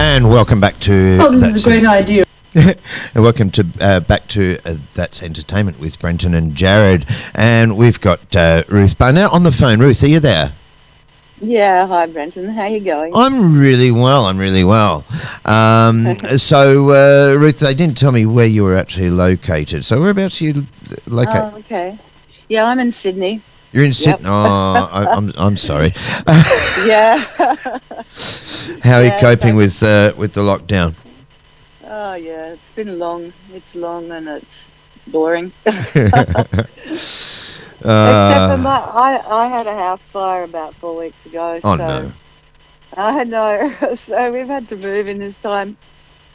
And welcome back to... Oh, this is a great idea. And welcome to back to That's Entertainment with Brenton and Jarryd. And we've got Ruth Barnett on the phone. Ruth, are you there? Yeah, hi Brenton. How you going? I'm really well. So, Ruth, they didn't tell me where you were actually located. So whereabouts are you located? Oh, okay. Yeah, I'm in Sydney. You're in Sydney? Yep. Oh, I'm sorry. Yeah. How are you coping with the lockdown? Oh, yeah, it's been long. It's long and it's boring. Except for I had a house fire about 4 weeks ago. Oh, so no. I know. So we've had to move in this time.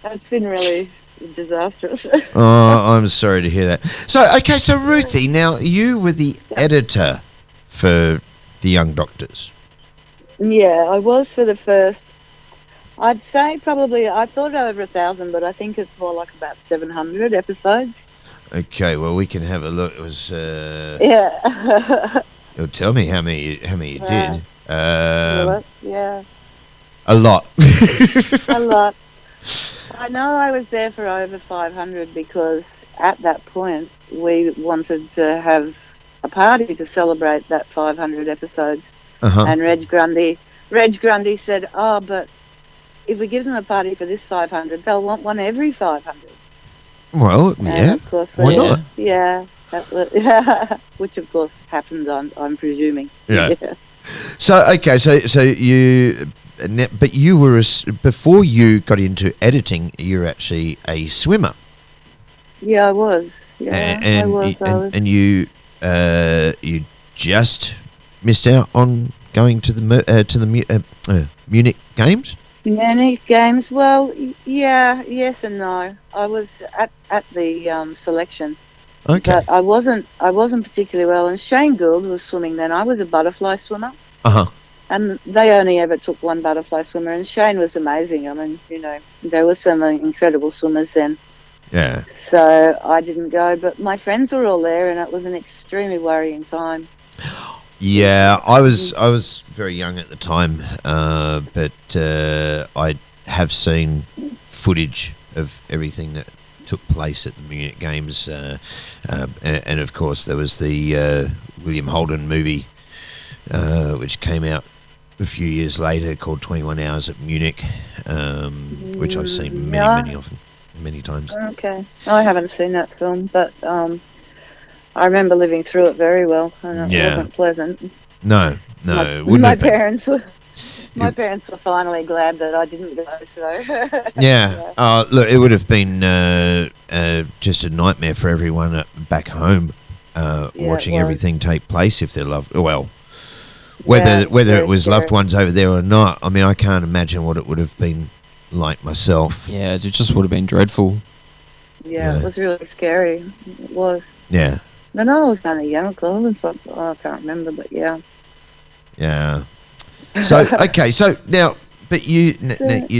It's been really disastrous. Oh, I'm sorry to hear that. So Ruthie, now you were the editor for The Young Doctors. Yeah, I was for the first... I'd say probably, I thought over 1,000, but I think it's more like about 700 episodes. Okay, well, we can have a look. It was... Yeah. You'll tell me how many you did. Yeah. A lot. A lot. I know I was there for over 500 because at that point we wanted to have a party to celebrate that 500 episodes. Uh-huh. And Reg Grundy said, oh, but if we give them a party for this 500, they'll want one every 500. Well, yeah. And of course, why not? Yeah. Which of course happened, I'm presuming. Yeah. So you, but you were before you got into editing, you're actually a swimmer. Yeah, I was. Yeah, I was. And you just missed out on going to the Munich Games. Munich Games. Well, yeah, yes and no. I was at the selection. Okay. But I wasn't particularly well. And Shane Gould was swimming then. I was a butterfly swimmer. Uh-huh. And they only ever took one butterfly swimmer. And Shane was amazing. I mean, there were some incredible swimmers then. Yeah. So I didn't go. But my friends were all there, and it was an extremely worrying time. Yeah, I was very young at the time, but I have seen footage of everything that took place at the Munich Games, and of course there was the William Holden movie, which came out a few years later called 21 Hours at Munich, which I've seen many times. Okay, I haven't seen that film, but I remember living through it very well, and it wasn't pleasant. No, my parents were finally glad that I didn't go. So yeah. Look, it would have been just a nightmare for everyone back home, watching everything take place if they're loved. Well, whether it was loved ones over there or not. I mean, I can't imagine what it would have been like myself. Yeah, it just would have been dreadful. Yeah, it was really scary. It was. Yeah. No, I was only young. I was like, I can't remember, but yeah. Yeah. So so now, but you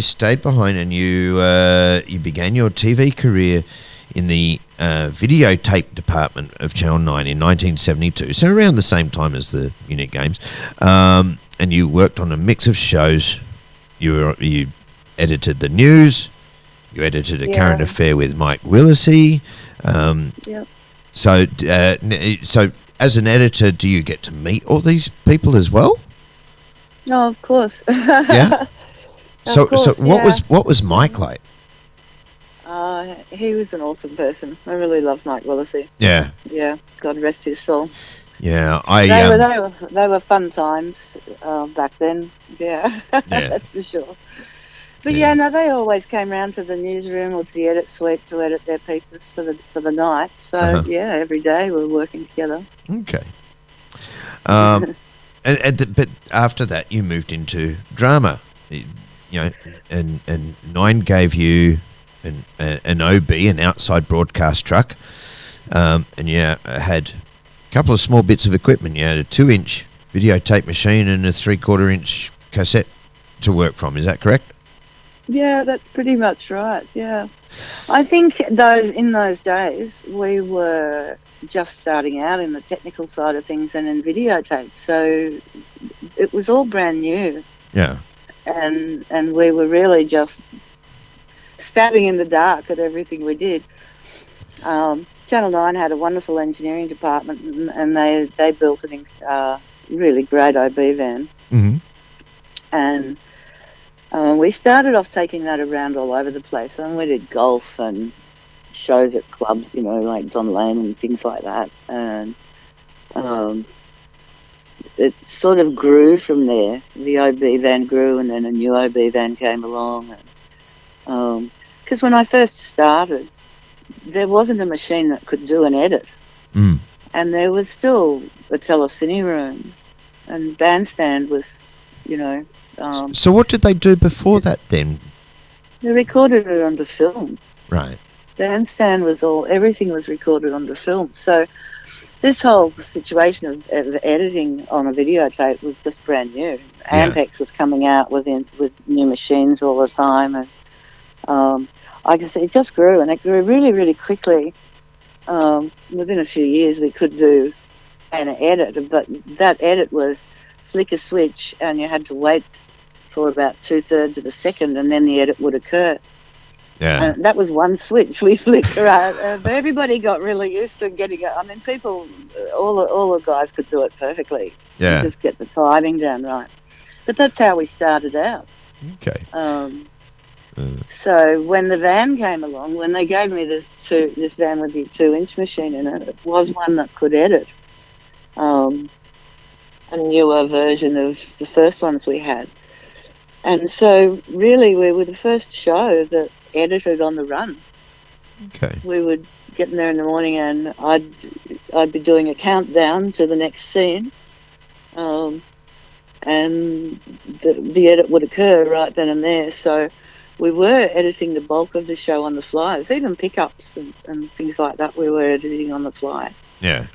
stayed behind and you began your TV career in the videotape department of Channel 9 in 1972. So around the same time as the Munich Games, and you worked on a mix of shows. You edited the news. You edited a current affair with Mike Willisey. Yep. So as an editor, do you get to meet all these people as well? No, of course. Yeah. So what was Mike like? He was an awesome person. I really loved Mike Willisey. Yeah. Yeah. God rest his soul. Yeah, they were fun times back then. Yeah. That's for sure. But they always came round to the newsroom or to the edit suite to edit their pieces for the night. So every day we were working together. Okay. But after that, you moved into drama. And Nine gave you an OB, an outside broadcast truck, and had a couple of small bits of equipment. You had a 2-inch videotape machine and a 3/4-inch cassette to work from. Is that correct? Yeah, that's pretty much right. Yeah, I think in those days we were just starting out in the technical side of things and in videotape, so it was all brand new. Yeah, and we were really just stabbing in the dark at everything we did. Channel 9 had a wonderful engineering department, and they built a really great OB van. Mm-hmm. And we started off taking that around all over the place. And we did golf and shows at clubs, like Don Lane and things like that. And it sort of grew from there. The OB van grew, and then a new OB van came along. Because when I first started, there wasn't a machine that could do an edit. Mm. And there was still a telecine room, and Bandstand was, so what did they do before that then? They recorded it onto film. Right. Bandstand everything was recorded onto film. So this whole situation of editing on a videotape was just brand new. Yeah. Ampex was coming out with new machines all the time, and like I said, it just grew, and it grew really, really quickly. Within a few years, we could do an edit, but that edit was flick a switch, and you had to wait for about 2/3 of a second, and then the edit would occur. Yeah. And that was one switch we flicked around. But everybody got really used to getting it. I mean, people, all the guys could do it perfectly. Yeah. Just get the timing down right. But that's how we started out. Okay. So when the van came along, when they gave me this van with the 2-inch machine in it, it was one that could edit. A newer version of the first ones we had. And so really we were the first show that edited on the run. Okay. We would get in there in the morning, and I'd be doing a countdown to the next scene. And the edit would occur right then and there. So we were editing the bulk of the show on the fly. Even pickups and things like that, we were editing on the fly. Yeah.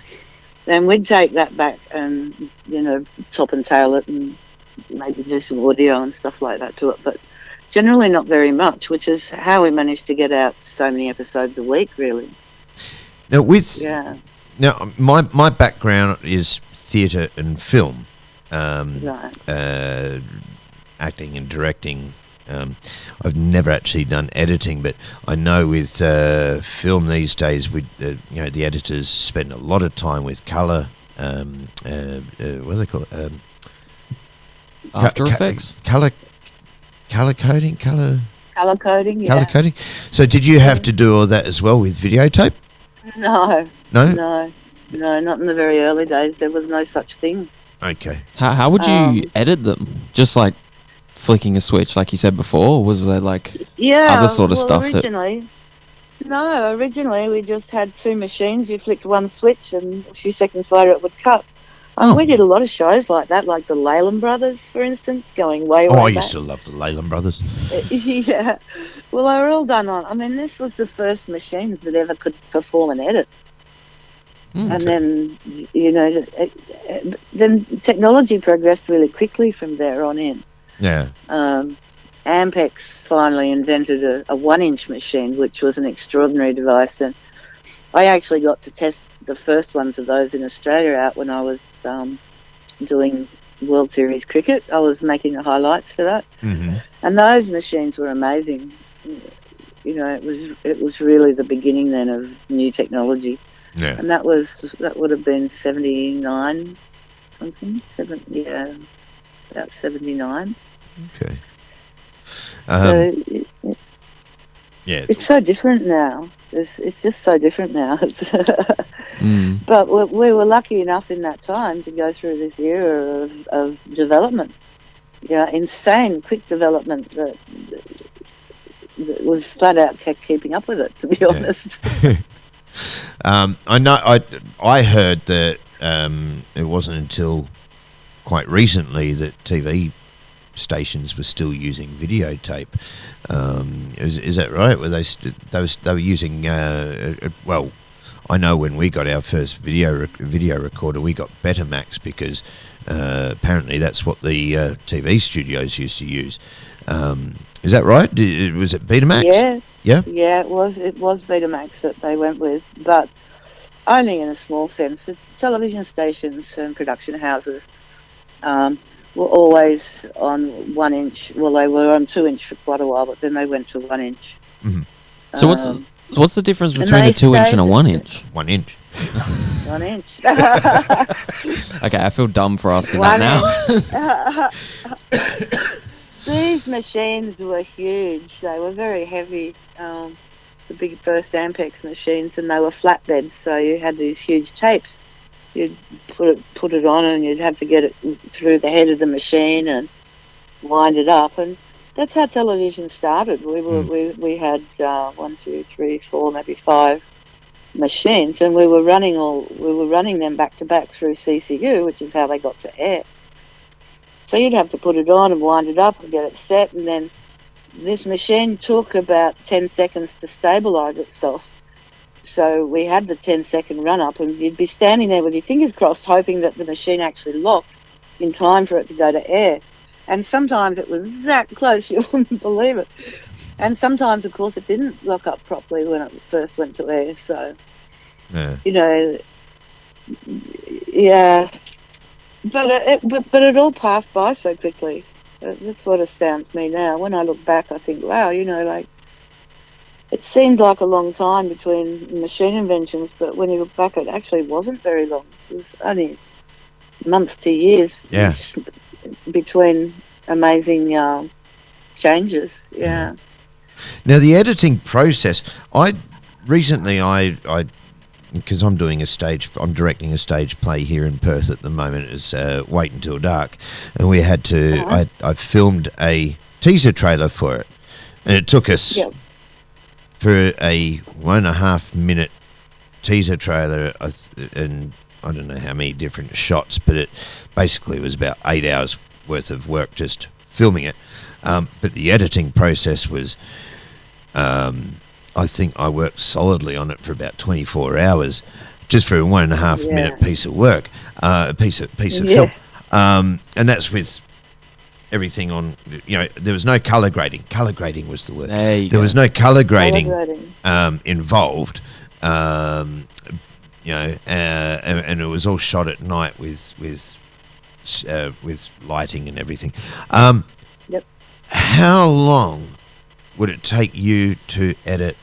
Then we'd take that back and, top and tail it and maybe do some audio and stuff like that to it. But generally not very much, which is how we managed to get out so many episodes a week, really. Now, Now, my background is theatre and film. Right. Acting and directing. I've never actually done editing, but I know with film these days, the editors spend a lot of time with colour. What do they call it? After Effects. Colour coding. Colour coding. Yeah. Colour coding. So, did you have to do all that as well with videotape? No. No. No, not in the very early days. There was no such thing. Okay. How would you edit them? Just like flicking a switch, like you said before, or was there other sort of stuff originally we just had 2 machines. You flicked one switch, and a few seconds later it would cut. We did a lot of shows like that, like the Leyland Brothers, for instance, going way I back. used to love the Leyland Brothers. Yeah. Well, they were all done on... this was the first machines that ever could perform an edit. And then, then technology progressed really quickly from there on in. Yeah. Ampex finally invented a 1-inch machine, which was an extraordinary device. And I actually got to test the first ones of those in Australia out when I was doing World Series cricket. I was making the highlights for that. Mm-hmm. And those machines were amazing. It was really the beginning then of new technology. Yeah. And that would have been 79 something. About 79. Okay. It's so different now. It's just so different now. But we were lucky enough in that time to go through this era of development. Insane quick development that was flat out keeping up with it, to be honest. I know. I heard that it wasn't until quite recently that TV stations were still using videotape. Is that right? Were they were using? Well, I know when we got our first video recorder, we got Betamax because apparently that's what the TV studios used to use. Is that right? Was it Betamax? Yeah. Yeah? Yeah, it was Betamax that they went with, but only in a small sense. The television stations and production houses were always on 1-inch. Well, they were on 2-inch for quite a while, but then they went to 1-inch. Mm-hmm. So what's the difference between a 2-inch and a 1-inch? 1 inch. 1 inch. Okay, I feel dumb for asking that now. These machines were huge. They were very heavy. The big burst Ampex machines, and they were flatbed. So you had these huge tapes. You'd put it on, and you'd have to get it through the head of the machine and wind it up. And that's how television started. We had 1, 2, 3, 4, maybe 5 machines, and we were running them back to back through CCU, which is how they got to air. So you'd have to put it on and wind it up and get it set, and then this machine took about 10 seconds to stabilise itself. So we had the 10-second run-up, and you'd be standing there with your fingers crossed, hoping that the machine actually locked in time for it to go to air. And sometimes it was that close, you wouldn't believe it. And sometimes, of course, it didn't lock up properly when it first went to air. So, you know, yeah. But it all passed by so quickly. That's what astounds me now. When I look back, I think, wow, you know, like, it seemed like a long time between machine inventions, but when you look back, it actually wasn't very long. It was only months to years between amazing changes. Yeah. Now, the editing process, recently, because I'm directing a stage play here in Perth at the moment. It's Wait Until Dark, and we had to. I filmed a teaser trailer for it, and it took us for a 1.5 minute teaser trailer, and I don't know how many different shots, but it basically was about 8 hours worth of work just filming it. But the editing process was. I think I worked solidly on it for about 24 hours, just for a 1.5 minute piece of work, piece of film, and that's with everything on. You know, there was no color grading. Color grading was the word. There was no color grading involved. You know, and it was all shot at night with lighting and everything. How long would it take you to edit,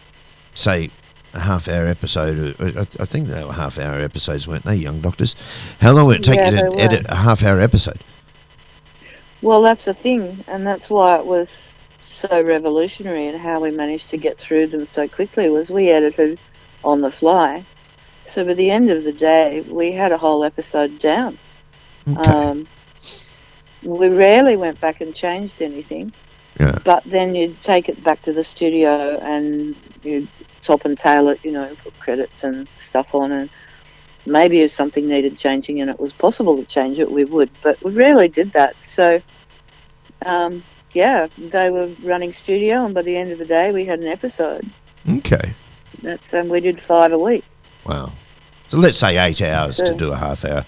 say, a half-hour episode? I think they were half-hour episodes, weren't they, Young Doctors? How long would it take you to edit a half-hour episode? Well, that's the thing, and that's why it was so revolutionary, and how we managed to get through them so quickly was we edited on the fly. So by the end of the day, we had a whole episode down. Okay. We rarely went back and changed anything. Yeah. But then you'd take it back to the studio and you'd top and tail it, you know, put credits and stuff on, and maybe if something needed changing and it was possible to change it, we would, but we rarely did that. So, they were running studio, and by the end of the day, we had an episode. Okay. And we did 5 a week. Wow. So let's say 8 hours to do a half-hour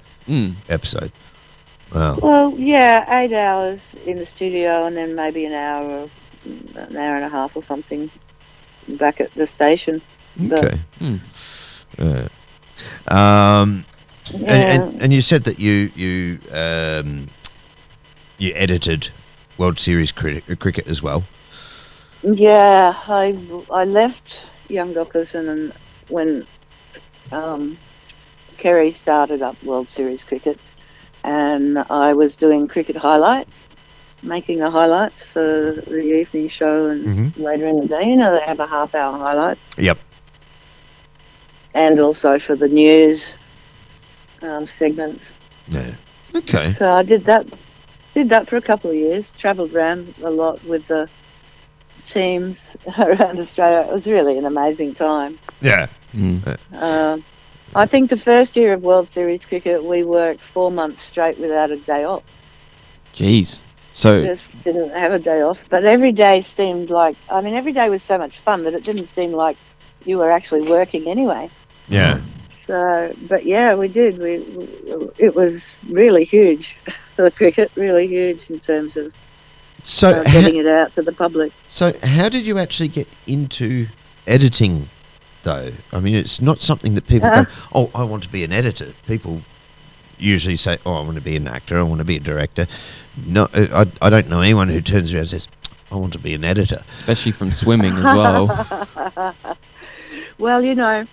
episode. Wow. Well, 8 hours in the studio, and then maybe an hour and a half or something back at the station. Okay. And you said that you edited World Series cricket as well. Yeah, I left Young Dockers, and then when Kerry started up World Series cricket, and I was doing cricket highlights, making the highlights for the evening show, and later in the day, you know, they have a half-hour highlight. Yep. And also for the news segments. Yeah. Okay. So I did that for a couple of years, travelled around a lot with the teams around Australia. It was really an amazing time. Yeah. I think the first year of World Series cricket, we worked 4 months straight without a day off. Jeez. So just didn't have a day off. But every day seemed like, every day was so much fun that it didn't seem like you were actually working anyway. Yeah. So, but yeah, we did. It was really huge, the cricket, really huge in terms of getting it out to the public. So how did you actually get into editing, though? I mean, it's not something that people go, oh, I want to be an editor. People usually say, oh, I want to be an actor, I want to be a director. No, I don't know anyone who turns around and says, I want to be an editor. Especially from swimming as well. Well,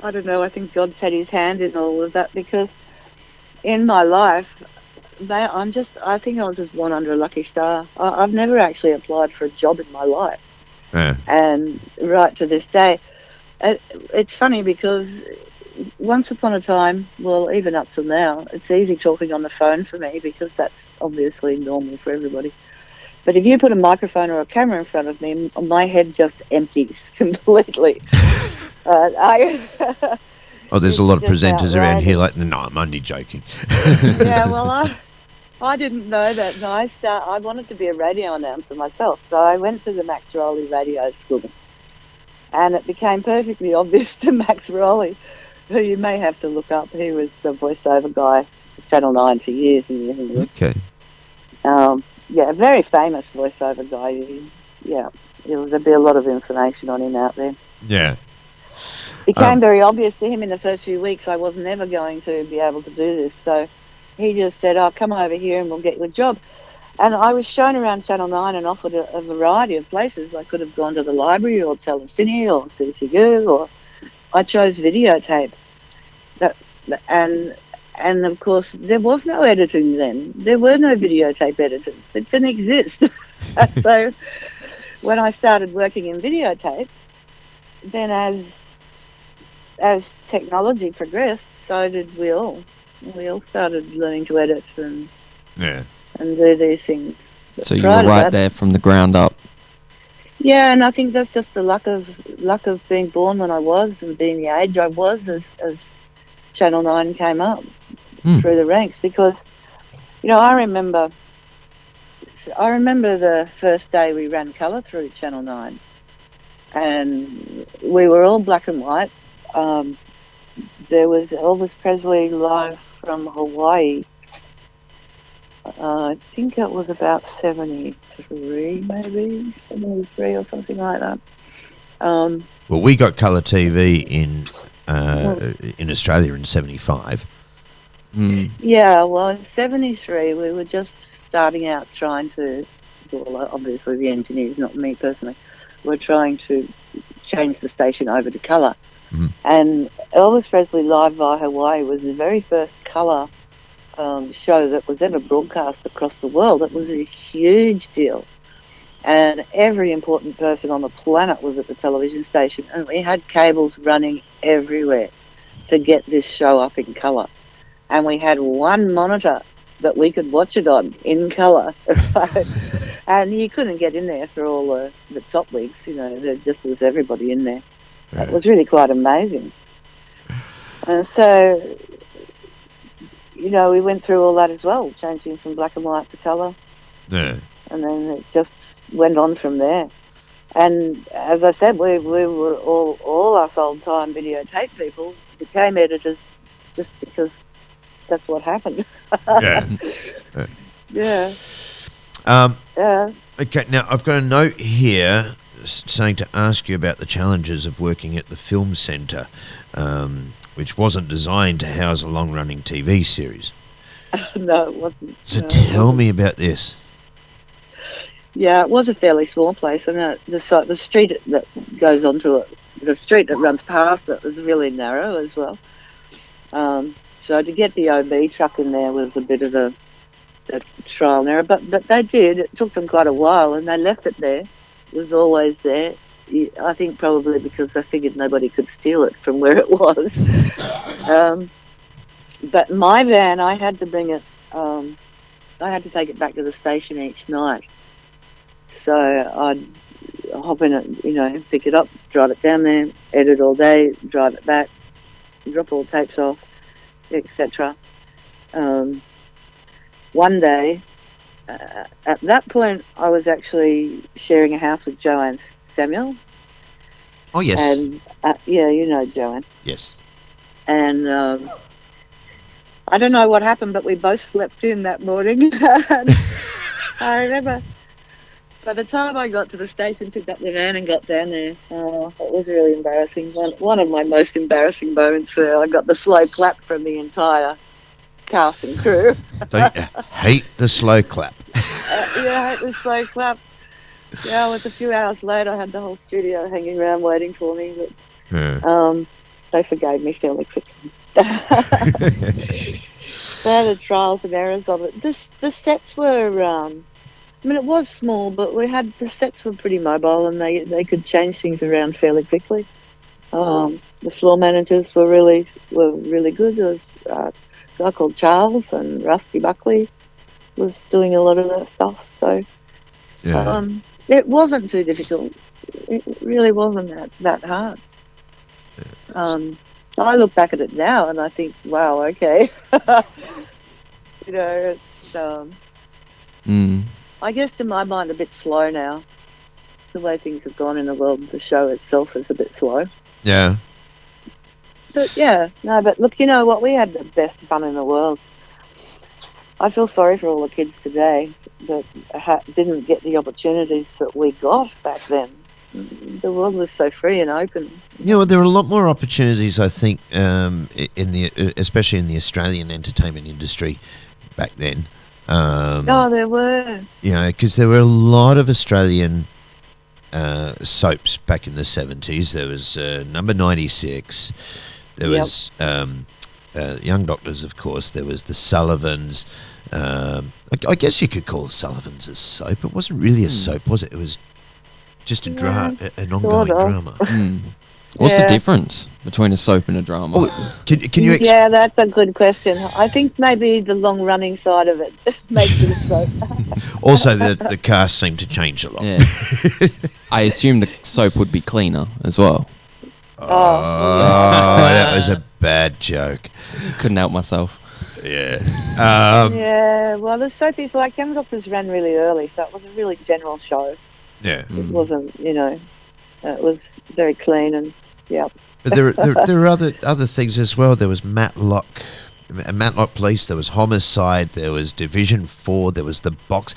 I don't know, I think God's had his hand in all of that, because in my life, I think I was just born under a lucky star. I've never actually applied for a job in my life. And right to this day, it's funny because once upon a time, well, even up till now, it's easy talking on the phone for me because that's obviously normal for everybody. But if you put a microphone or a camera in front of me, my head just empties completely. There's a lot of presenters around here like, no, I'm only joking. Yeah, well, I didn't know that. And I wanted to be a radio announcer myself, so I went to the Max Rowley radio school. And it became perfectly obvious to Max Rowley, who you may have to look up. He was the voiceover guy for Channel 9 for years and years and years. Okay. Yeah, a very famous voiceover guy. There'd be a lot of information on him out there. Yeah. Became very obvious to him in the first few weeks I was never going to be able to do this. So he just said, come over here and we'll get you a job. And I was shown around Channel 9 and offered a variety of places. I could have gone to the library or Telecine or CCU, or I chose videotape. And of course, there was no editing then. There were no videotape editors. It didn't exist. So when I started working in videotape, then as technology progressed, so did we all. We all started learning to edit and do these things. So you were right there from the ground up. Yeah, and I think that's just the luck of being born when I was and being the age I was as Channel 9 came up through the ranks, because I remember the first day we ran colour through Channel 9, and we were all black and white. There was Elvis Presley live from Hawaii. I think it was about 73, maybe 73 or something like that. Well, we got colour TV in Australia in 75. Yeah, well, in 73 we were just starting out trying to, well, obviously the engineers, not me personally, were trying to change the station over to colour. And Elvis Presley Live via Hawaii was the very first colour show that was ever broadcast across the world. It was a huge deal. And every important person on the planet was at the television station. And we had cables running everywhere to get this show up in colour. And we had one monitor that we could watch it on in colour. And you couldn't get in there for all the top wigs. There just was everybody in there. It was really quite amazing. And so, we went through all that as well, changing from black and white to colour. Yeah. And then it just went on from there. And as I said, we were all us old-time videotape people became editors just because that's what happened. Yeah. Okay, now I've got a note here saying to ask you about the challenges of working at the film centre, which wasn't designed to house a long-running TV series. No, it wasn't. So tell me about this. Yeah, it was a fairly small place, and the street that goes onto it, the street that runs past it, was really narrow as well. So to get the OB truck in there was a bit of a trial and error, but they did. It took them quite a while, and they left it there. It was always there. I think probably because they figured nobody could steal it from where it was. But my van, I had to bring it. I had to take it back to the station each night. So I'd hop in it, pick it up, drive it down there, edit all day, drive it back, drop all the tapes off, etc. One day, at that point, I was actually sharing a house with Joanne Samuel. Oh, yes. And, Joanne. Yes. And I don't know what happened, but we both slept in that morning. I remember by the time I got to the station, picked up the van and got down there, it was really embarrassing. One of my most embarrassing moments where I got the slow clap from the entire cast and crew. Don't you hate the slow clap? Yeah, I hate the slow clap. Yeah, with a few hours later, I had the whole studio hanging around waiting for me. But they forgave me fairly quickly. They had the trials and errors of it. The sets were, I mean, it was small, but the sets were pretty mobile, and they could change things around fairly quickly. The floor managers were really good. There was a guy called Charles, and Rusty Buckley was doing a lot of that stuff. So it wasn't too difficult. It really wasn't that hard. I look back at it now and I think, wow, okay. It's I guess to my mind a bit slow now. The way things have gone in the world, the show itself is a bit slow. Yeah. But but look, you know what? We had the best fun in the world. I feel sorry for all the kids today that didn't get the opportunities that we got back then. The world was so free and open. There were a lot more opportunities, I think, especially in the Australian entertainment industry back then. There were. Because there were a lot of Australian soaps back in the 70s. There was Number 96. There was Young Doctors, of course. There was The Sullivans. I guess you could call Sullivans a soap. It wasn't really a soap, was it? It was just an ongoing drama. What's the difference between a soap and a drama? Oh, can you? Yeah, that's a good question. I think maybe the long-running side of it makes it a soap. Also, the cast seemed to change a lot. Yeah. I assume the soap would be cleaner as well. Oh, that was a bad joke. Couldn't help myself. Yeah. Well, the soapies like Young Doctors ran really early, so it was a really general show. Yeah. It wasn't, it was very clean and, But there were other things as well. There was Matlock Police, there was Homicide, there was Division 4, there was The Box,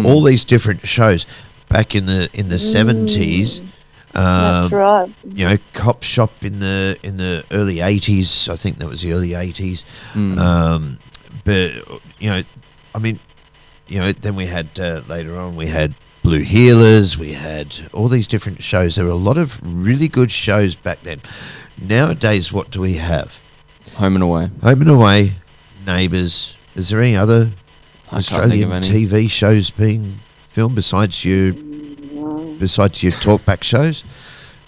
all these different shows back in the 70s. That's right. Cop Shop in the early 80s. I think that was the early 80s. Then we had later on we had Blue Healers, we had all these different shows. There were a lot of really good shows back then. Nowadays, what do we have? Home and Away, Neighbours. Is there any other Australian TV shows being filmed besides your talkback shows?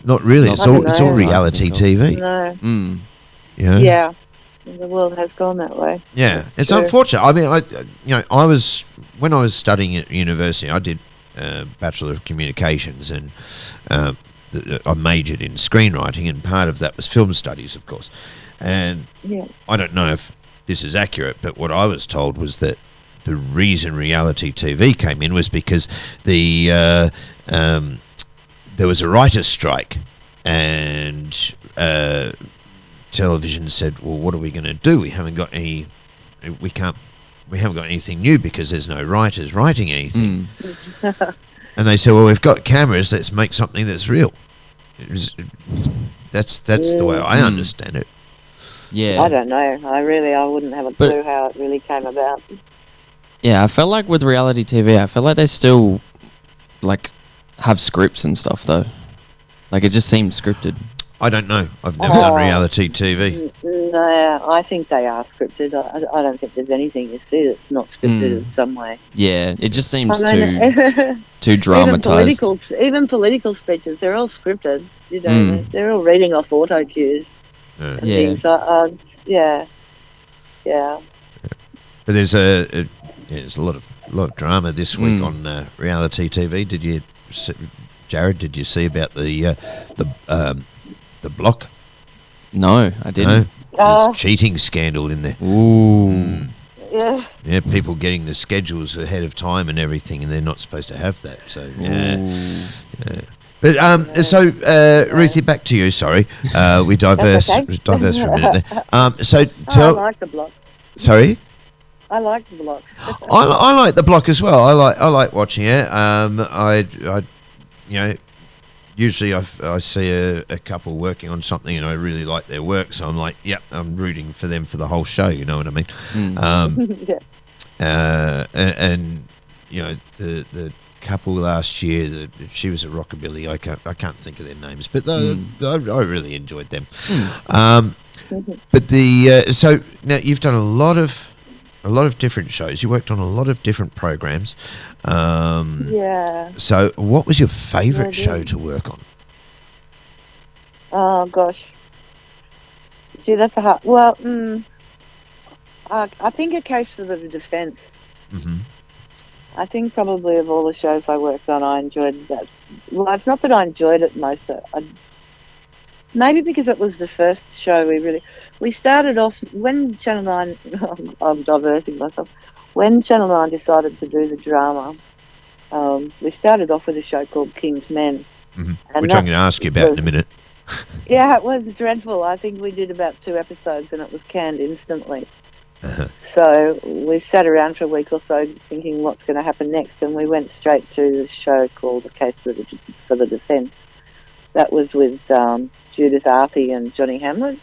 Not really. It's all reality TV. No. Yeah. The world has gone that way. Yeah, it's unfortunate. I mean, when I was studying at university, I did Bachelor of Communications, and I majored in screenwriting, and part of that was film studies, of course. And I don't know if this is accurate, but what I was told was that the reason reality TV came in was because there was a writer's strike, and television said, "Well, what are we going to do? We haven't got anything new because there's no writers writing anything." And they said, "Well, we've got cameras. Let's make something that's real." That's the way I understand it. Yeah, I don't know. I wouldn't have a clue how it really came about. Yeah, I felt like with reality TV, I feel like they still have scripts and stuff though. Like it just seems scripted. I don't know. I've never done reality TV. No, I think they are scripted. I don't think there's anything you see that's not scripted in some way. Yeah, it just seems too dramatised. Even political speeches, they're all scripted. They're all reading off auto cues and things. Yeah. But there's a lot of drama this week on reality TV. Did you, Jarryd? Did you see about the block? No, I didn't. There's a cheating scandal in there. Ooh. Yeah. Yeah, people getting the schedules ahead of time and everything, and they're not supposed to have that. So yeah. But so Ruthie, back to you. Sorry, we diverse for a minute there. I like the block. Sorry. I like the block. I like the block as well. I like watching it. usually I see a couple working on something and I really like their work, so I'm like, yep, I'm rooting for them for the whole show. You know what I mean? And you know the couple last year, she was a rockabilly. I can't think of their names, but I really enjoyed them. But so now you've done a lot of different shows. You worked on a lot of different programs. So what was your favourite show to work on? Oh gosh, gee, that's a hard. Well, I think A Case for the Defence. Mm-hmm. I think probably of all the shows I worked on, I enjoyed that. Well, it's not that I enjoyed it most. Maybe because it was the first show we started off when Channel 9, I'm diverting myself, when Channel 9 decided to do the drama, we started off with a show called King's Men. Mm-hmm. Which I'm going to ask you about in a minute. Yeah, it was dreadful. I think we did about 2 episodes and it was canned instantly. Uh-huh. So we sat around for a week or so thinking what's going to happen next, and we went straight to this show called A Case for the Defence. That was with Judith Arthey and Johnny Hamlet.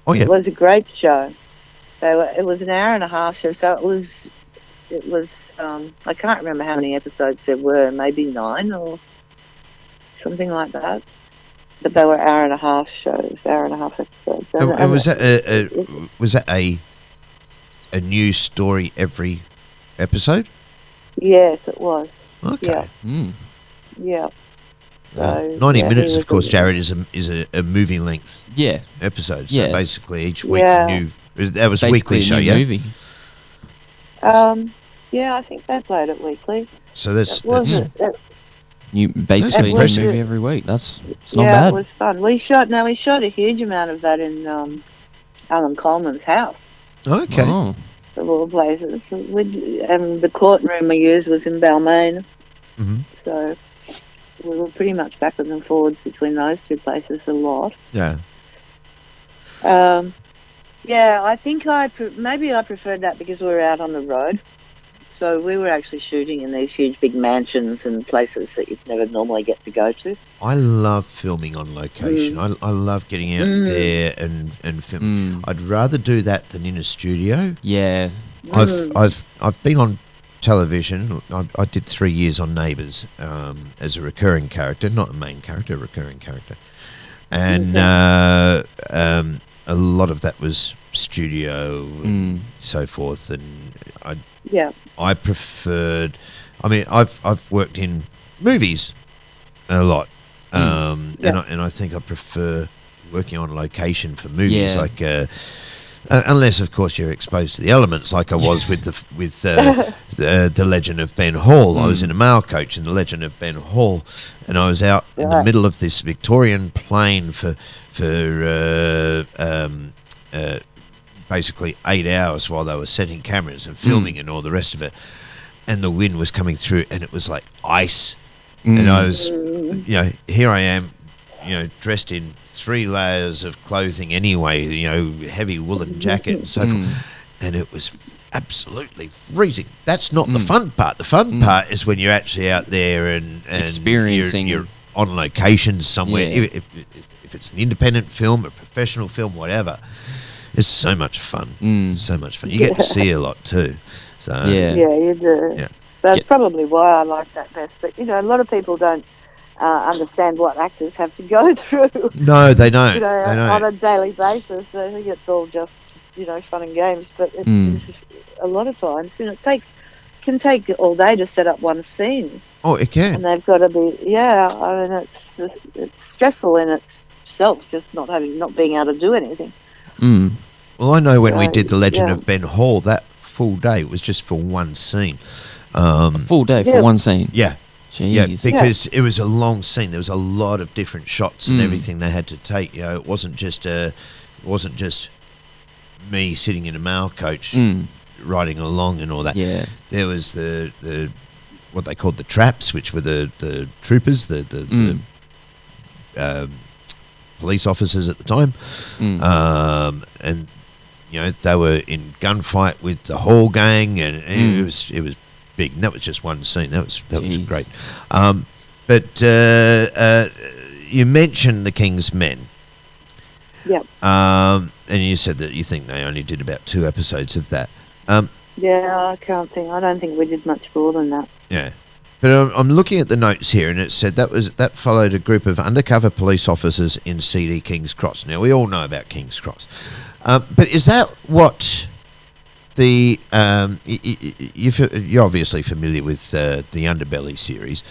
Oh yeah, it was a great show. It was an hour and a half show, so it was. I can't remember how many episodes there were, maybe 9 or something like that. But they were hour and a half shows, hour and a half episodes. And was that a new story every episode? Yes, it was. Okay. Yeah. Yeah. So 90 minutes, of course, Jarryd, is a movie length episode. So basically each week that was a weekly show, movie. Yeah, I think they played it weekly. So that's you basically that's a movie every week. It's not bad. Yeah, it was fun. We shot a huge amount of that in Alan Coleman's house. Okay. Oh. Of all places. And the courtroom we used was in Balmain. Mm-hmm. So we were pretty much backwards and forwards between those 2 places a lot. Yeah. I think maybe I preferred that because we were out on the road. So we were actually shooting in these huge big mansions and places that you'd never normally get to go to. I love filming on location. I love getting out there and film. I'd rather do that than in a studio. Yeah. I've been on television. I did 3 years on Neighbours as a recurring character, not a main character, a recurring character. And a lot of that was studio and so forth. And I preferred. I mean, I've worked in movies a lot, and I think I prefer working on location for movies. Like, unless of course you're exposed to the elements, like I was with the Legend of Ben Hall. I was in a mail coach in the Legend of Ben Hall, and I was out in the middle of this Victorian plain for basically 8 hours while they were setting cameras and filming and all the rest of it. And the wind was coming through and it was like ice. And I was, here I am, dressed in 3 layers of clothing anyway, heavy woolen jacket and so forth. And it was absolutely freezing. That's not the fun part. The fun part is when you're actually out there and experiencing. You're on location somewhere. If it's an independent film, a professional film, whatever. It's so much fun. So much fun. You get to see a lot too. So yeah, you do. Yeah. That's probably why I like that best. But a lot of people don't understand what actors have to go through. No, they don't. They don't. On a daily basis. I think it's all just fun and games. But it's a lot of times, it can take all day to set up one scene. Oh, it can. And they've got to be. I mean, it's stressful in itself, just not being able to do anything. Well, I know when we did The Legend of Ben Hall, that full day was just for one scene. A full day for one scene? Yeah. Jeez. Yeah, because it was a long scene. There was a lot of different shots and everything they had to take. It wasn't just me sitting in a mail coach riding along and all that. Yeah. There was the what they called the traps, which were the troopers, the police officers at the time, and they were in gunfight with the Hall gang, and it was big. And that was just one scene. That was great. But you mentioned the King's Men. Yep. And you said that you think they only did about 2 episodes of that. Yeah, I don't think we did much more than that. Yeah. But I'm looking at the notes here, and it said that followed a group of undercover police officers in CD King's Cross. Now, we all know about King's Cross. But is that what the... you're obviously familiar with the Underbelly series.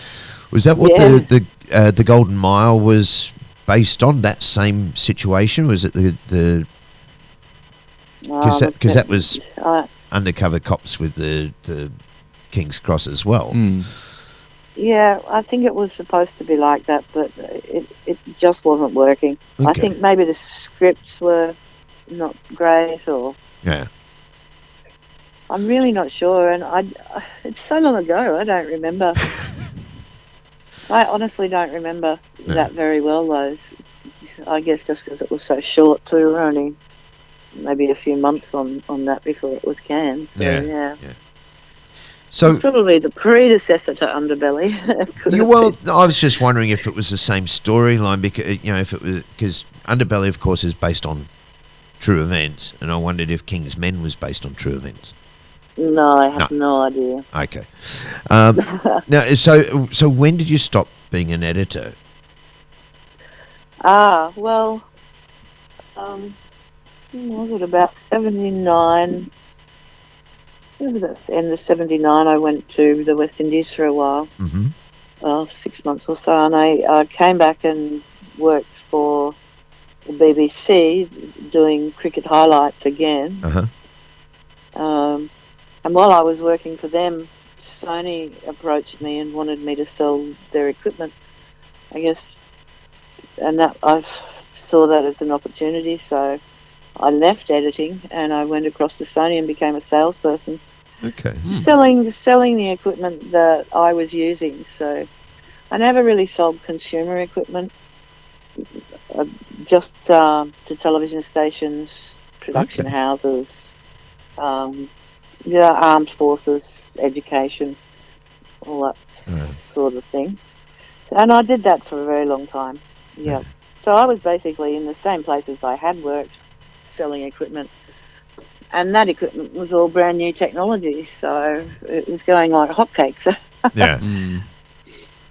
Was that what the Golden Mile was based on, that same situation? Was it the... Because that was undercover cops with the King's Cross as well. Yeah, I think it was supposed to be like that, but it just wasn't working. Okay. I think maybe the scripts were not great, or... Yeah. I'm really not sure, and it's so long ago, I don't remember. I honestly don't remember that very well, those. I guess just because it was so short, too. We were only maybe a few months on that before it was canned. So, yeah. So probably the predecessor to Underbelly. I was just wondering if it was the same storyline, because Underbelly, of course, is based on true events, and I wondered if King's Men was based on true events. No, I have no idea. Okay. Now, so when did you stop being an editor? Well, was it about 79? It was about the end of 79. I went to the West Indies for a while, 6 months or so, and I came back and worked for the BBC doing cricket highlights again. And while I was working for them, Sony approached me and wanted me to sell their equipment, I guess, and that I saw that as an opportunity. So I left editing and I went across to Sony and became a salesperson. Okay. Selling the equipment that I was using. So I never really sold consumer equipment, just to television stations, production houses, armed forces, education, all that sort of thing. And I did that for a very long time. Yeah. So I was basically in the same places I had worked, selling equipment. And that equipment was all brand new technology, so it was going like hotcakes. Yeah. And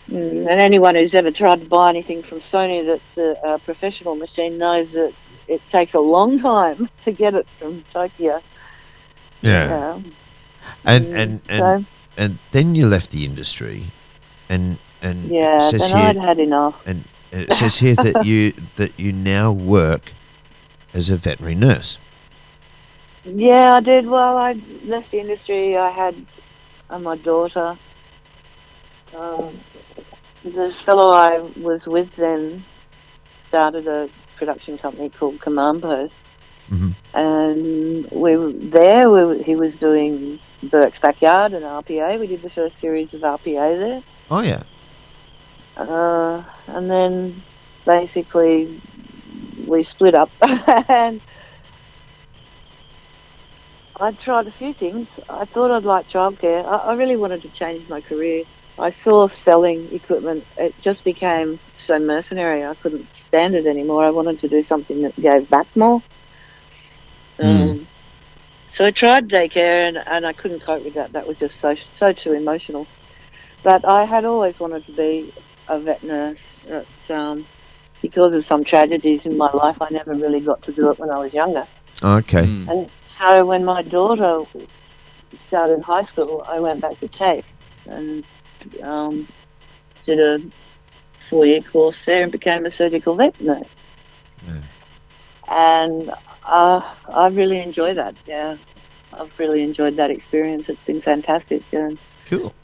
anyone who's ever tried to buy anything from Sony that's a professional machine knows that it takes a long time to get it from Tokyo. Yeah. And then you left the industry, and then I'd had enough. And it says here that you now work as a veterinary nurse. Yeah, I did. Well, I left the industry. I had my daughter. The fellow I was with then started a production company called Command Post. And we were there. He was doing Burke's Backyard and RPA. We did the first series of RPA there. Oh, yeah. And then basically we split up. And I tried a few things. I thought I'd like childcare. I really wanted to change my career. I saw selling equipment. It just became so mercenary. I couldn't stand it anymore. I wanted to do something that gave back more. So I tried daycare, and I couldn't cope with that. That was just so too emotional. But I had always wanted to be a vet nurse. But, because of some tragedies in my life, I never really got to do it when I was younger. Okay. And so when my daughter started high school, I went back to TAFE and did a 4-year course there and became a surgical vet nurse. And I really enjoy that. Yeah, I've really enjoyed that experience. It's been fantastic. Cool.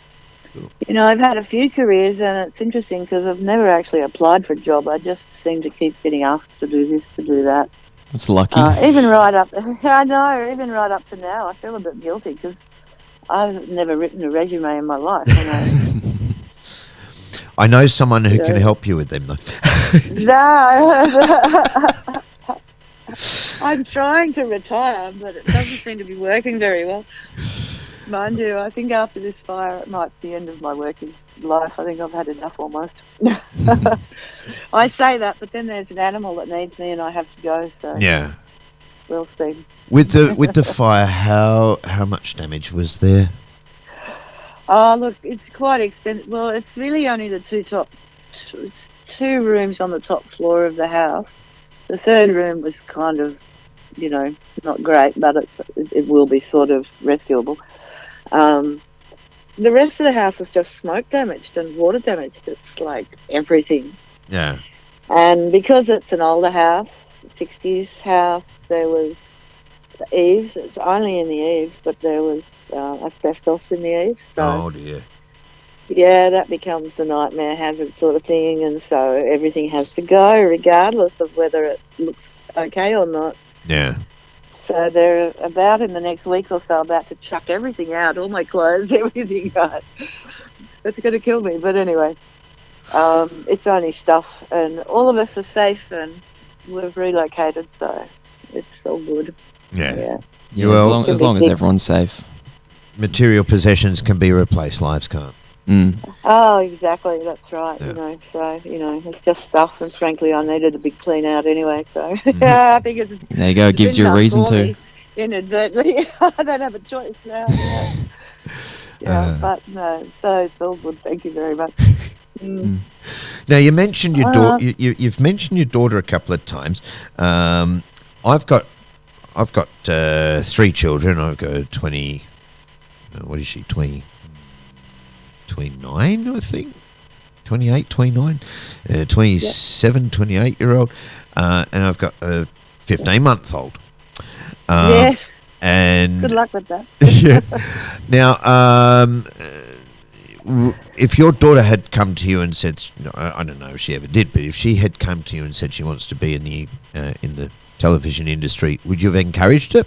You know, I've had a few careers, and it's interesting because I've never actually applied for a job. I just seem to keep getting asked to do this, to do that. That's lucky. Even right up to now, I feel a bit guilty because I've never written a resume in my life. I know someone who can help you with them, though. No. I'm trying to retire, but it doesn't seem to be working very well. Mind you, I think after this fire, it might be the end of my working. life. I think I've had enough almost. I say that, but then there's an animal that needs me and I have to go, so Yeah. we'll see. With the fire, how much damage was there? Oh, look, it's quite extensive. Well, it's really only the it's 2 rooms on the top floor of the house. The 3rd room was kind of, not great, but it will be sort of rescuable. The rest of the house is just smoke damaged and water damaged. It's like everything. Yeah. And because it's an older house, 60s house, there was the eaves. It's only in the eaves, but there was asbestos in the eaves. So, Oh, dear. yeah, that becomes a nightmare hazard sort of thing, and so everything has to go regardless of whether it looks okay or not. Yeah. So they're about in the next week or so about to chuck everything out, all my clothes, everything out. It's going to kill me, but anyway, it's only stuff, and all of us are safe, and we've relocated, so it's all good. Yeah. Yeah, Well, as long as everyone's safe. Material possessions can be replaced, lives can't. Mm. Oh, exactly, that's right. Yeah. So it's just stuff, and frankly, I needed a big clean out anyway. So I think it's There you go. It gives you a reason to. Inadvertently, I don't have a choice now. But no, so it's all good. Thank you very much. Now you mentioned your daughter. You've mentioned your daughter a couple of times. I've got 3 children. I've got 20. What is she? 29, I think. 28, 29, 27, 28-year-old, and I've got a 15-month-old. Yes. And good luck with that. Yeah. Now, if your daughter had come to you and said, I don't know if she ever did, but if she had come to you and said she wants to be in the television industry, would you have encouraged it?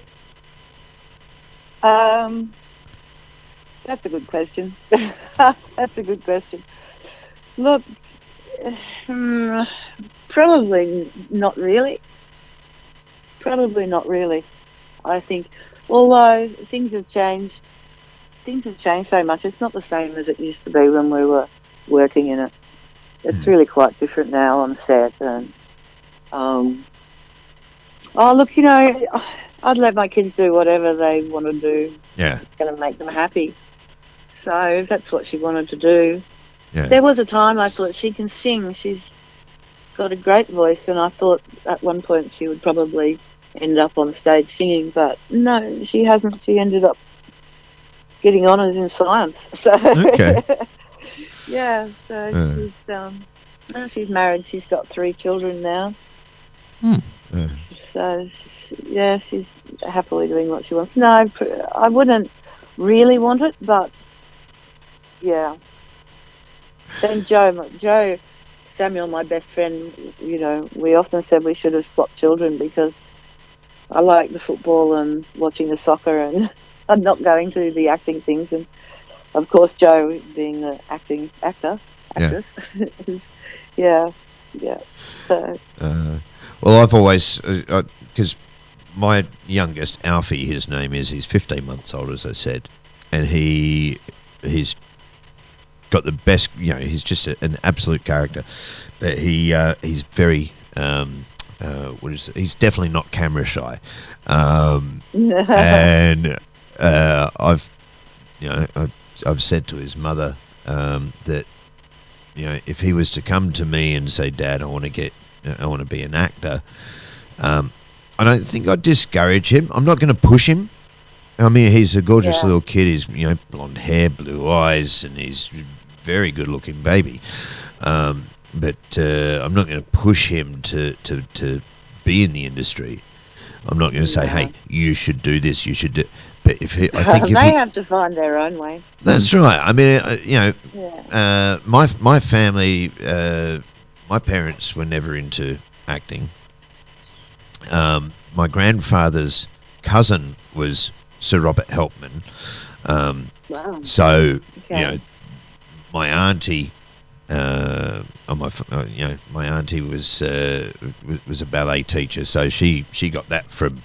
That's a good question. That's a good question. Look, probably not really. I think, although things have changed so much. It's not the same as it used to be when we were working in it. It's really quite different now on set. And look, I'd let my kids do whatever they want to do. Yeah. It's going to make them happy. So if that's what she wanted to do. Yeah. There was a time I thought she can sing. She's got a great voice, and I thought at one point she would probably end up on stage singing, but no, she hasn't. She ended up getting honours in science. So Okay. yeah, so she's married. She's got 3 children now. So she's happily doing what she wants. No, I wouldn't really want it, but yeah. Then Joe Samuel, my best friend, we often said we should have swapped children because I like the football and watching the soccer, and I'm not going to the acting things. And of course, Joe being the actress. Yeah. So. Well, I've always, because my youngest, Alfie, his name is, he's 15 months old, as I said, and he's got the best, he's just an absolute character, but he's very, he's definitely not camera shy, and I've said to his mother that, if he was to come to me and say, Dad, I want to be an actor, I don't think I'd discourage him. I'm not going to push him. I mean, he's a gorgeous little kid. He's, blonde hair, blue eyes, and he's a very good-looking baby. But I'm not going to push him to be in the industry. I'm not going to say, hey, you should do this, you should do... But they have to find their own way. That's right. I mean, my family, my parents were never into acting. My grandfather's cousin was Sir Robert Helpman. Wow. So, my auntie, my auntie was a ballet teacher, so she got that from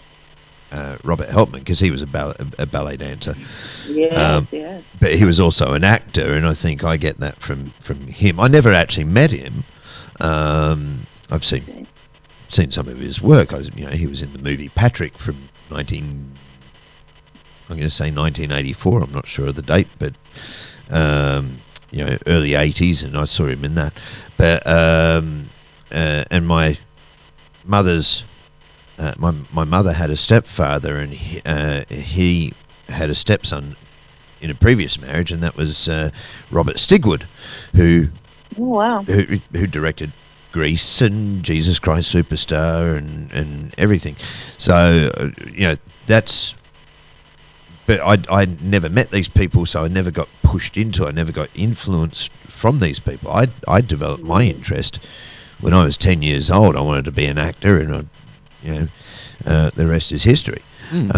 Robert Helpman, because he was a ballet dancer. Yeah, But he was also an actor, and I think I get that from him. I never actually met him. I've seen some of his work. He was in the movie Patrick from 1984. I'm not sure of the date, but early 80s, and I saw him in that. But and my mother's my mother had a stepfather, and he had a stepson in a previous marriage, and that was Robert Stigwood, who directed Grease and Jesus Christ Superstar and everything. So that's. But I never met these people, so I never got pushed into. I never got influenced from these people. I developed my interest when I was 10 years old. I wanted to be an actor, and the rest is history. But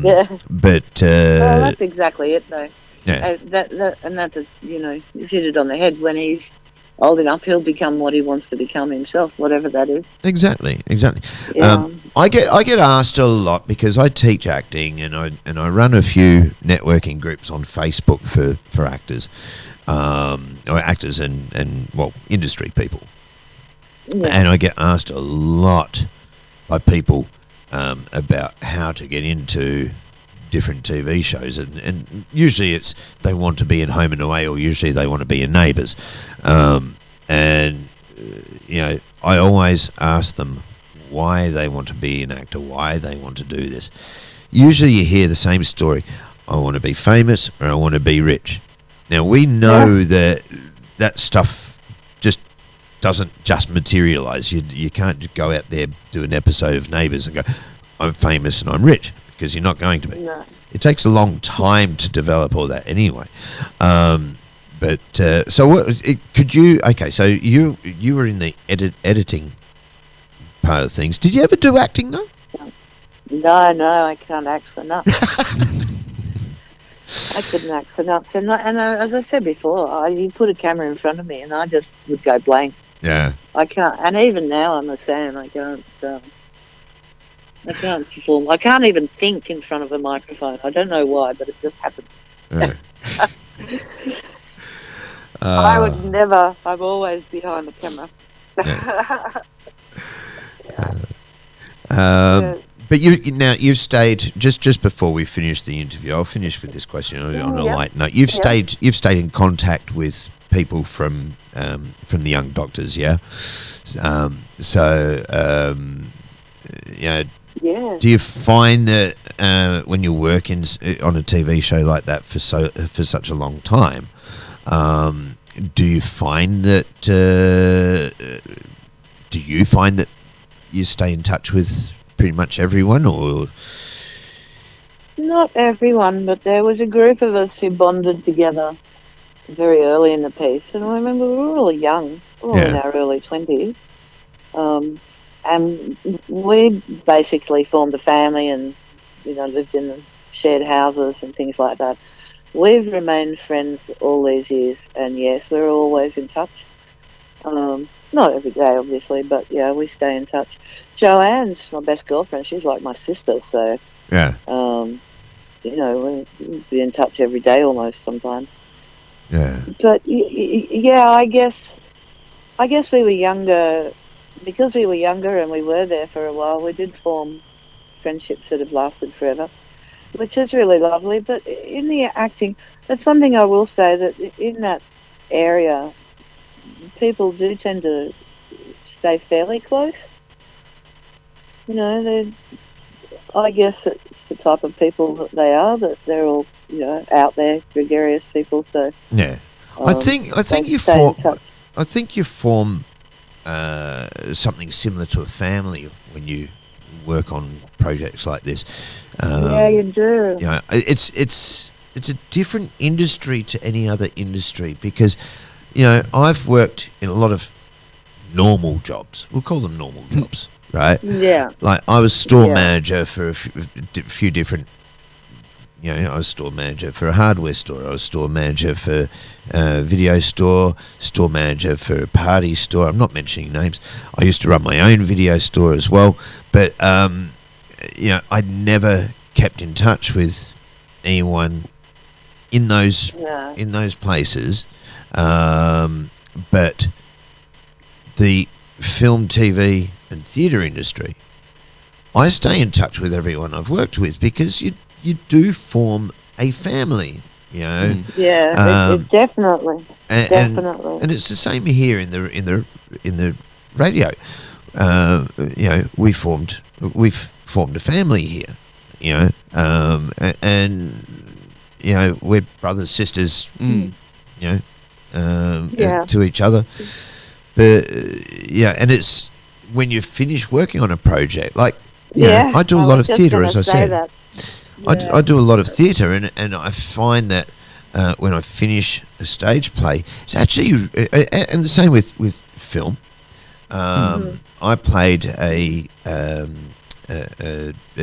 well, that's exactly it, though. Yeah. That's you hit it on the head. When he's old enough, he'll become what he wants to become himself, whatever that is. Exactly. Yeah. I get asked a lot because I teach acting, and I run a few networking groups on Facebook for actors, or actors and industry people. Yeah. And I get asked a lot by people about how to get into different TV shows, and usually it's they want to be in Home and Away, or usually they want to be in Neighbours, and I always ask them why they want to be an actor, why they want to do this. Usually you hear the same story: I want to be famous, or I want to be rich. Now we know that stuff just doesn't just materialise. You can't just go out there, do an episode of Neighbours and go, I'm famous and I'm rich, because you're not going to be. No. It takes a long time to develop all that anyway. So what could you? Okay, so you were in the editing part of things. Did you ever do acting though? No, I can't act for nothing. I couldn't act for nothing. And as I said before, you put a camera in front of me, and I just would go blank. Yeah. I can't, and even now I'm the same. I can't perform. I can't even think in front of a microphone. I don't know why, but it just happens. Yeah. I would never. I'm always behind the camera. But you've stayed just before we finish the interview. I'll finish with this question on a light note. You've stayed in contact with people from the Young Doctors, yeah. Do you find that when you work on a TV show like that for such a long time, do you find that you stay in touch with pretty much everyone, or? Not everyone, but there was a group of us who bonded together very early in the piece, and I remember we were really young, in our early 20s, and we basically formed a family and lived in shared houses and things like that. We've remained friends all these years, and yes, we're always in touch. Not every day, obviously, but we stay in touch. Joanne's my best girlfriend. She's like my sister, so we be in touch every day almost sometimes. Yeah. But I guess we were younger. Because we were younger and we were there for a while, we did form friendships that have lasted forever, which is really lovely. But in the acting, that's one thing I will say, that in that area, people do tend to stay fairly close. I guess it's the type of people that they are, that they're all, out there, gregarious people. So yeah, I think you form something similar to a family when you work on projects like this. You do. It's a different industry to any other industry, because I've worked in a lot of normal jobs. We'll call them normal jobs, right? Yeah. Like I was store manager for a few different. I was store manager for a hardware store. I was store manager for a video store manager for a party store. I'm not mentioning names. I used to run my own video store as well. But I never kept in touch with anyone in those places, but the film, TV, and theatre industry, I stay in touch with everyone I've worked with because you do form a family, Yeah, it's definitely. And it's the same here in the radio. We've formed a family here, and we're brothers, sisters, to each other. But and it's when you finish working on a project, like I do a lot of theatre, as I said. I do a lot of theatre, and I find that when I finish a stage play, it's actually and the same with film. I played a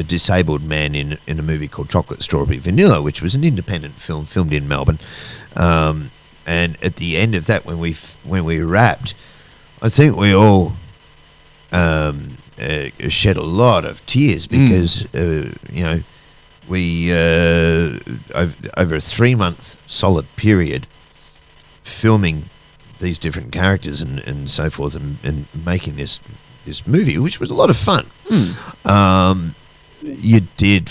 disabled man in a movie called Chocolate, Strawberry, Vanilla, which was an independent film filmed in Melbourne. And at the end of that, when we wrapped, I think we all shed a lot of tears because we over a 3-month solid period filming these different characters and so forth and making this movie, which was a lot of fun. You did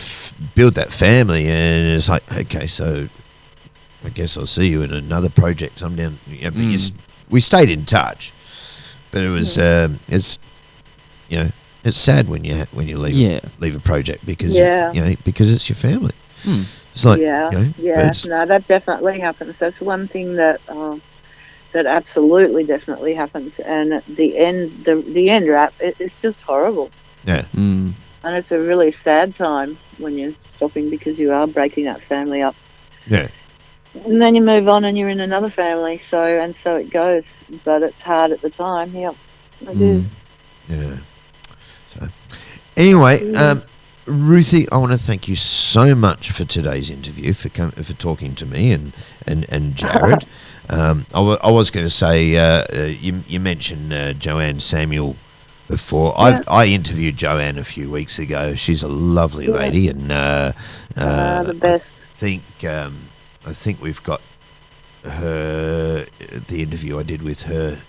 build that family, and it's like, okay, so I guess I'll see you in another project someday. But we stayed in touch, but it was it's sad when you leave a project because because it's your family. It's like no, that definitely happens. That's one thing that that absolutely definitely happens, and at the end wrap, it's just horrible. And it's a really sad time when you're stopping because you are breaking that family up. And then you move on and you're in another family, so it goes. But it's hard at the time. Yep, I do. Yeah. So, anyway, Ruthie, I want to thank you so much for today's interview, for talking to me and Jarryd. I was going to say you mentioned Joanne Samuel before. I interviewed Joanne a few weeks ago. She's a lovely lady, and the best. I think we've got the interview I did with her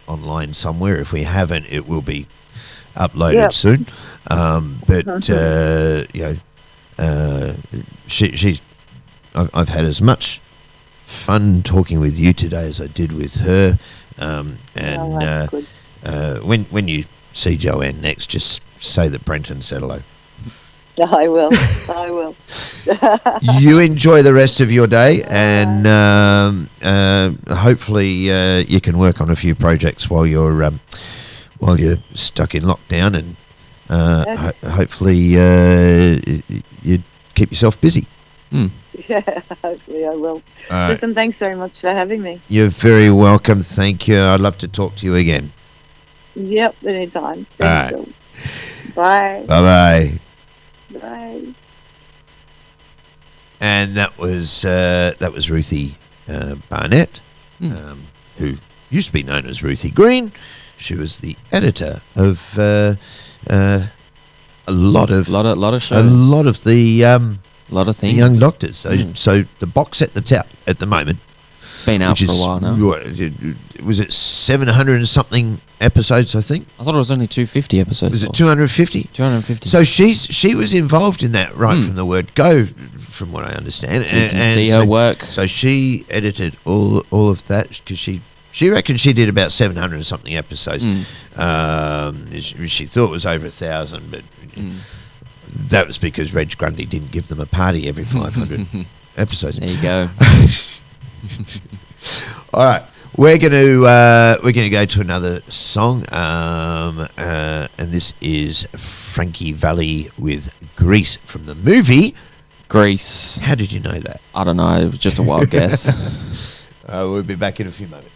online somewhere. If we haven't, it will be uploaded soon. She's. I've had as much fun talking with you today as I did with her. When you see Joanne next, just say that Brenton said hello. I will. You enjoy the rest of your day, and hopefully you can work on a few projects while you're stuck in lockdown, and hopefully you keep yourself busy. Yeah, hopefully I will. Listen, thanks very much for having me. You're very welcome. Thank you. I'd love to talk to you again. Yep, anytime. All right. Bye. Bye-bye. Bye. And that was Ruthie Barnett, who used to be known as Ruthie Green. She was the editor of a lot of shows, a lot of the things, the Young Doctors. So the box set that's out at the moment, been out for a while now. Was it 700 and something episodes? I think. I thought it was only 250 episodes. Was it 250? 250. So she was involved in that right from the word go, from what I understand. So you can see her work. So she edited all of that because she reckons she did about 700 and something episodes. She thought it was over 1,000, but that was because Reg Grundy didn't give them a party every 500 episodes. There you go. All right, we're gonna go to another song, and this is Frankie Valli with Grease from the movie Grease. How did you know that? I don't know. It was just a wild guess. We'll be back in a few moments.